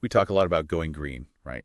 We talk a lot about going green, right?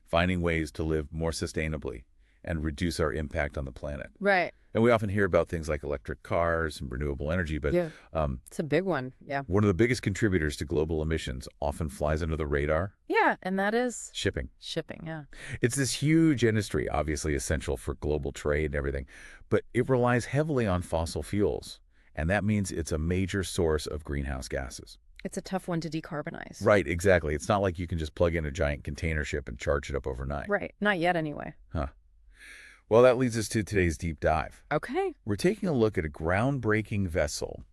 Finding ways to live more sustainably and reduce our impact on the planet. Right. And we often hear about things like electric cars and renewable energy, but Yeah. um, It's a big one. Yeah. one of the biggest contributors to global emissions often flies under the radar, Yeah. And that is shipping. shipping. Yeah. It's this huge industry, obviously essential for global trade and everything, but it relies heavily on fossil fuels, and that means it's a major source of greenhouse gases. It's a tough one to decarbonize. Right, exactly. It's not like you can just plug in a giant container ship and charge it up overnight. Right. Not yet, anyway. Huh. Well, that leads us to today's deep dive. Okay. We're taking a look at a groundbreaking vessel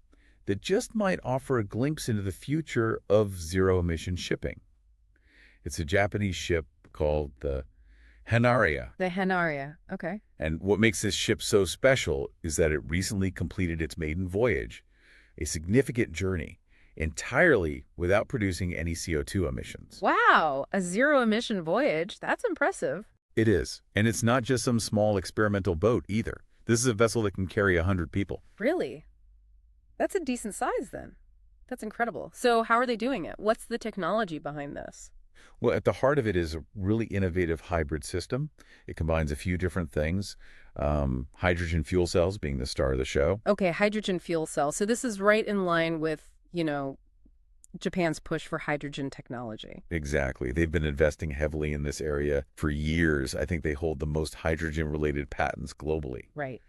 that just might offer a glimpse into the future of zero-emission shipping. It's a Japanese ship called the Hanaria. The Hanaria. Okay. And what makes this ship so special is that it recently completed its maiden voyage, a significant journey, entirely without producing any CO2 emissions. Wow. A zero-emission voyage. That's impressive. It is. And it's not just some small experimental boat either. This is a vessel that can carry 100 people. Really? That's a decent size, then. That's incredible. So how are they doing it? What's the technology behind this? Well, at the heart of it is a really innovative hybrid system. It combines a few different things, hydrogen fuel cells being the star of the show. Okay, hydrogen fuel cell. So this is right in line with, Japan's push for hydrogen technology. Exactly. They've been investing heavily in this area for years. I think they hold the most hydrogen-related patents globally. Right.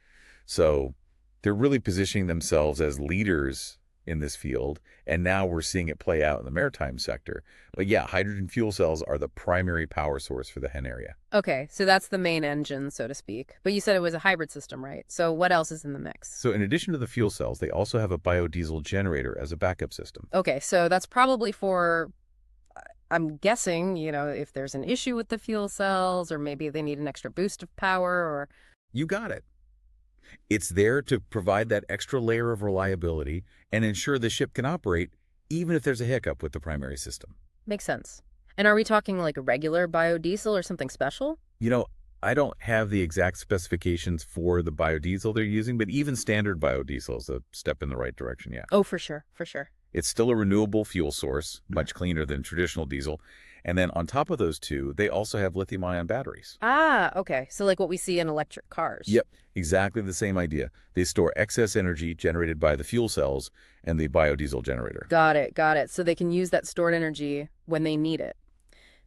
So they're really positioning themselves as leaders in this field, and now we're seeing it play out in the maritime sector. But yeah, hydrogen fuel cells are the primary power source for the Hanaria. Okay, so that's the main engine, so to speak. But you said it was a hybrid system, right? So what else is in the mix? So in addition to the fuel cells, they also have a biodiesel generator as a backup system. Okay, so that's probably for, I'm guessing, if there's an issue with the fuel cells, or maybe they need an extra boost of power, or... You got it. It's there to provide that extra layer of reliability and ensure the ship can operate even if there's a hiccup with the primary system. Makes sense. And are we talking like a regular biodiesel or something special? I don't have the exact specifications for the biodiesel they're using, but even standard biodiesel is a step in the right direction, yeah. Oh, for sure, for sure. It's still a renewable fuel source, much cleaner than traditional diesel. And then on top of those two, they also have lithium-ion batteries. Ah, okay. So like what we see in electric cars. Yep, exactly the same idea. They store excess energy generated by the fuel cells and the biodiesel generator. Got it, got it. So they can use that stored energy when they need it.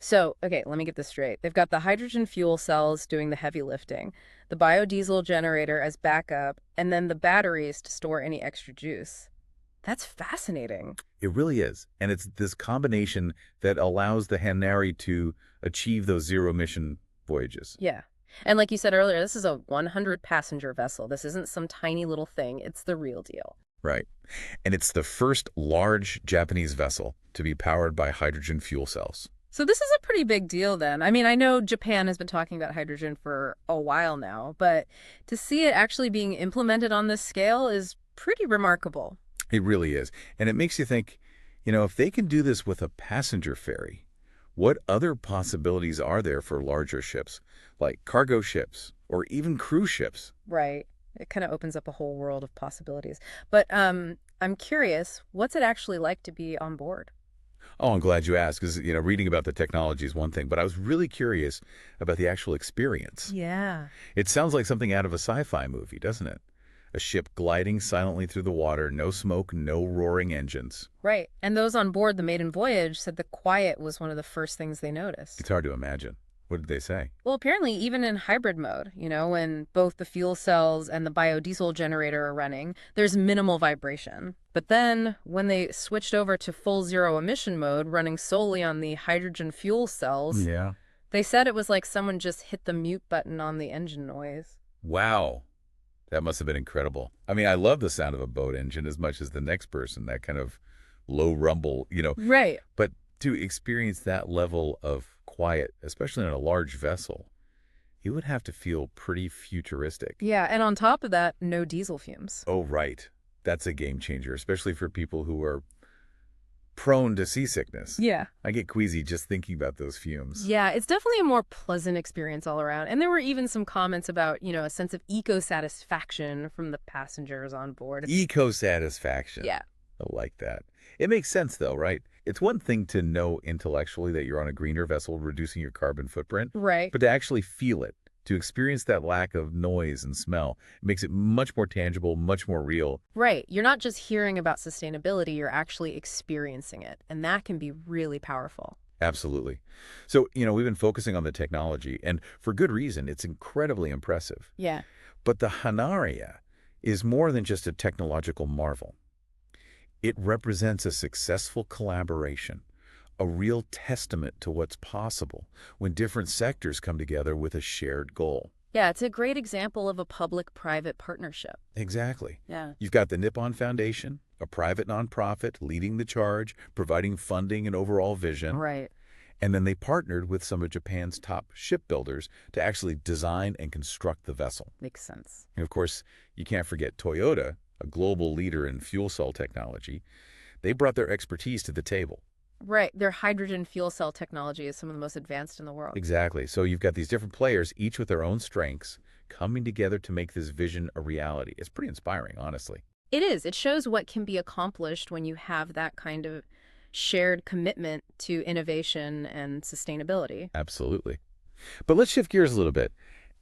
So, okay, let me get this straight. They've got the hydrogen fuel cells doing the heavy lifting, the biodiesel generator as backup, and then the batteries to store any extra juice. That's fascinating. It really is. And it's this combination that allows the Hanaria to achieve those zero-emission voyages. Yeah. And like you said earlier, this is a 100-passenger vessel. This isn't some tiny little thing. It's the real deal. Right. And it's the first large Japanese vessel to be powered by hydrogen fuel cells. So this is a pretty big deal then. I mean, I know Japan has been talking about hydrogen for a while now, but to see it actually being implemented on this scale is pretty remarkable. It really is. And it makes you think, if they can do this with a passenger ferry, what other possibilities are there for larger ships, like cargo ships or even cruise ships? Right. It kind of opens up a whole world of possibilities. But I'm curious, what's it actually like to be on board? Oh, I'm glad you asked, because, reading about the technology is one thing, but I was really curious about the actual experience. Yeah. It sounds like something out of a sci-fi movie, doesn't it? A ship gliding silently through the water, no smoke, no roaring engines. Right. And those on board the maiden voyage said the quiet was one of the first things they noticed. It's hard to imagine. What did they say? Well, apparently, even in hybrid mode, when both the fuel cells and the biodiesel generator are running, there's minimal vibration. But then when they switched over to full zero-emission mode, running solely on the hydrogen fuel cells, Yeah. they said it was like someone just hit the mute button on the engine noise. Wow. That must have been incredible. I mean, I love the sound of a boat engine as much as the next person, that kind of low rumble, Right. But to experience that level of quiet, especially on a large vessel, it would have to feel pretty futuristic. Yeah, and on top of that, no diesel fumes. Oh, right. That's a game changer, especially for people who are prone to seasickness. Yeah. I get queasy just thinking about those fumes. Yeah, it's definitely a more pleasant experience all around. And there were even some comments about, a sense of eco-satisfaction from the passengers on board. Eco-satisfaction. Yeah. I like that. It makes sense, though, right? It's one thing to know intellectually that you're on a greener vessel, reducing your carbon footprint, Right. but to actually feel it, to experience that lack of noise and smell, it makes it much more tangible, much more real. Right. You're not just hearing about sustainability, you're actually experiencing it. And that can be really powerful. Absolutely. So, we've been focusing on the technology, and for good reason. It's incredibly impressive. Yeah. But the Hanaria is more than just a technological marvel. It represents a successful collaboration, a real testament to what's possible when different sectors come together with a shared goal. Yeah, it's a great example of a public-private partnership. Exactly. Yeah. You've got the Nippon Foundation, a private nonprofit leading the charge, providing funding and overall vision. Right. And then they partnered with some of Japan's top shipbuilders to actually design and construct the vessel. Makes sense. And of course, you can't forget Toyota, a global leader in fuel cell technology. They brought their expertise to the table. Right. Their hydrogen fuel cell technology is some of the most advanced in the world. Exactly. So you've got these different players, each with their own strengths, coming together to make this vision a reality. It's pretty inspiring, honestly. It is. It shows what can be accomplished when you have that kind of shared commitment to innovation and sustainability. Absolutely. But let's shift gears a little bit.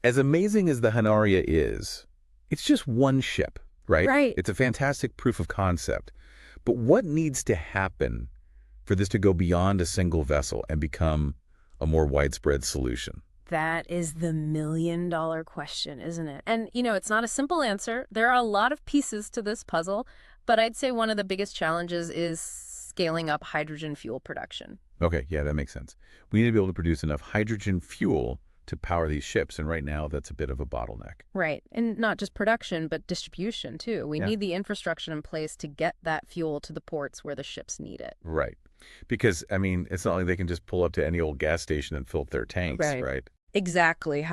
As amazing as the Hanaria is, it's just one ship, right? Right. It's a fantastic proof of concept. But what needs to happen for this to go beyond a single vessel and become a more widespread solution? That is the million-dollar question, isn't it? And, it's not a simple answer. There are a lot of pieces to this puzzle, but I'd say one of the biggest challenges is scaling up hydrogen fuel production. Okay, yeah, that makes sense. We need to be able to produce enough hydrogen fuel to power these ships, and right now that's a bit of a bottleneck. Right. And not just production, but distribution, too. We need the infrastructure in place to get that fuel to the ports where the ships need it. Right. Because, it's not like they can just pull up to any old gas station and fill up their tanks, right? Exactly,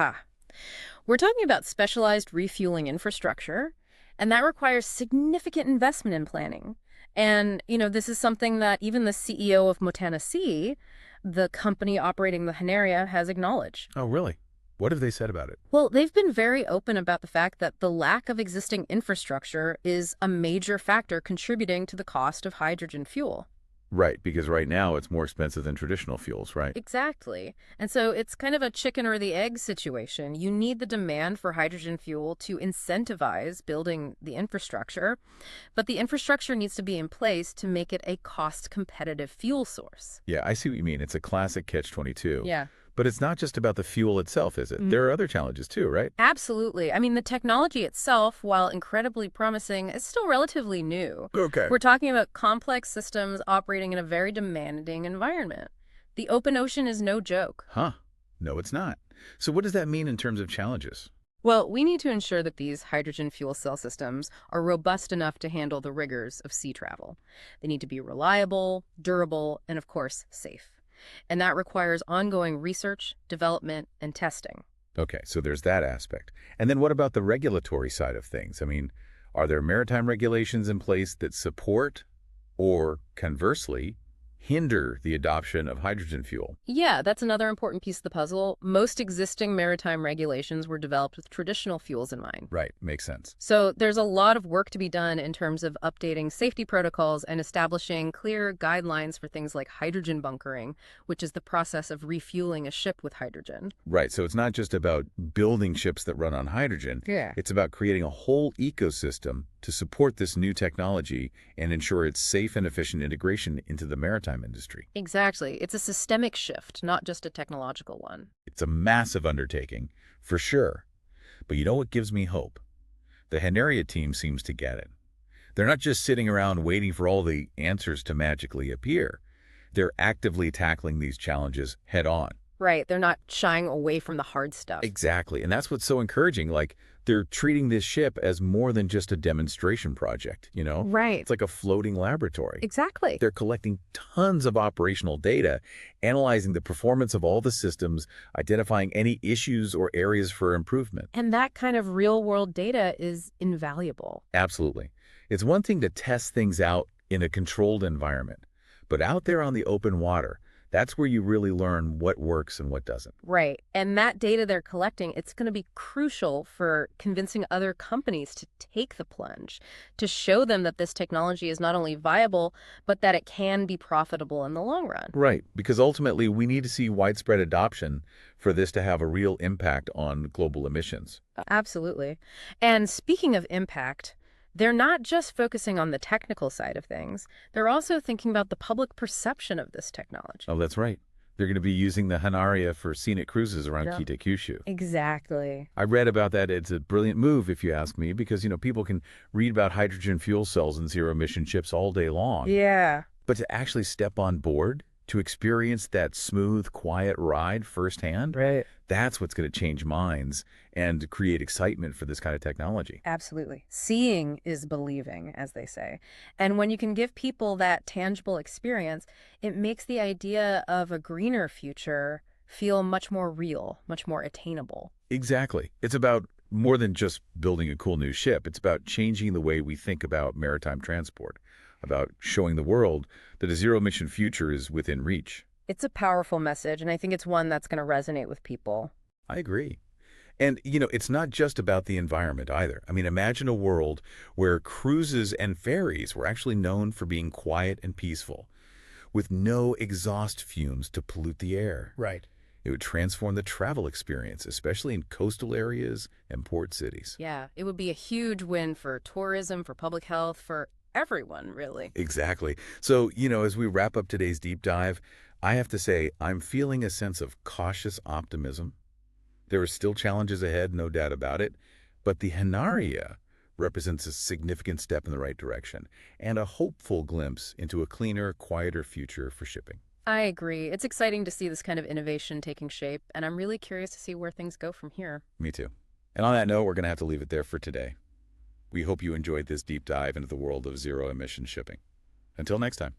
We're talking about specialized refueling infrastructure, and that requires significant investment in planning. And, this is something that even the CEO of Motana Sea, the company operating the Hanaria, has acknowledged. Oh, really? What have they said about it? Well, they've been very open about the fact that the lack of existing infrastructure is a major factor contributing to the cost of hydrogen fuel. Right, because right now it's more expensive than traditional fuels, right? Exactly. And so it's kind of a chicken or the egg situation. You need the demand for hydrogen fuel to incentivize building the infrastructure, but the infrastructure needs to be in place to make it a cost-competitive fuel source. Yeah, I see what you mean. It's a classic catch-22. Yeah. But it's not just about the fuel itself, is it? There are other challenges too, right? Absolutely. The technology itself, while incredibly promising, is still relatively new. Okay. We're talking about complex systems operating in a very demanding environment. The open ocean is no joke. Huh. No, it's not. So what does that mean in terms of challenges? Well, we need to ensure that these hydrogen fuel cell systems are robust enough to handle the rigors of sea travel. They need to be reliable, durable, and of course, safe. And that requires ongoing research, development, and testing. Okay, so there's that aspect. And then what about the regulatory side of things? Are there maritime regulations in place that support or, conversely, hinder the adoption of hydrogen fuel? Yeah, that's another important piece of the puzzle. Most existing maritime regulations were developed with traditional fuels in mind. Right, makes sense. So there's a lot of work to be done in terms of updating safety protocols and establishing clear guidelines for things like hydrogen bunkering, which is the process of refueling a ship with hydrogen. Right, so it's not just about building ships that run on hydrogen. Yeah. It's about creating a whole ecosystem to support this new technology and ensure its safe and efficient integration into the maritime industry. Exactly. It's a systemic shift, not just a technological one. It's a massive undertaking, for sure. But you know what gives me hope? The Hanaria team seems to get it. They're not just sitting around waiting for all the answers to magically appear. They're actively tackling these challenges head on. Right. They're not shying away from the hard stuff. Exactly. And that's what's so encouraging. They're treating this ship as more than just a demonstration project, Right. It's like a floating laboratory. Exactly. They're collecting tons of operational data, analyzing the performance of all the systems, identifying any issues or areas for improvement. And that kind of real-world data is invaluable. Absolutely. It's one thing to test things out in a controlled environment, but out there on the open water, That's where you really learn what works and what doesn't. Right. And that data they're collecting, it's going to be crucial for convincing other companies to take the plunge, to show them that this technology is not only viable, but that it can be profitable in the long run. Right, because ultimately we need to see widespread adoption for this to have a real impact on global emissions. Absolutely. And speaking of impact, they're not just focusing on the technical side of things. They're also thinking about the public perception of this technology. Oh, that's right. They're going to be using the Hanaria for scenic cruises around Yeah. Kitakyūshū. Exactly. I read about that. It's a brilliant move, if you ask me, because, people can read about hydrogen fuel cells and zero-emission ships all day long. Yeah. But to actually step on board, to experience that smooth, quiet ride firsthand, Right. that's what's going to change minds and create excitement for this kind of technology. Absolutely. Seeing is believing, as they say. And when you can give people that tangible experience, it makes the idea of a greener future feel much more real, much more attainable. Exactly. It's about more than just building a cool new ship. It's about changing the way we think about maritime transport, about showing the world that a zero-emission future is within reach. It's a powerful message, and I think it's one that's going to resonate with people. I agree. And, it's not just about the environment either. I mean, imagine a world where cruises and ferries were actually known for being quiet and peaceful, with no exhaust fumes to pollute the air. Right. It would transform the travel experience, especially in coastal areas and port cities. Yeah, it would be a huge win for tourism, for public health, for everyone, really. Exactly. So, as we wrap up today's deep dive, I have to say I'm feeling a sense of cautious optimism. There are still challenges ahead, no doubt about it, but the Hanaria represents a significant step in the right direction and a hopeful glimpse into a cleaner, quieter future for shipping. I agree. It's exciting to see this kind of innovation taking shape, and I'm really curious to see where things go from here. Me too. And on that note, we're going to have to leave it there for today. We hope you enjoyed this deep dive into the world of zero-emission shipping. Until next time.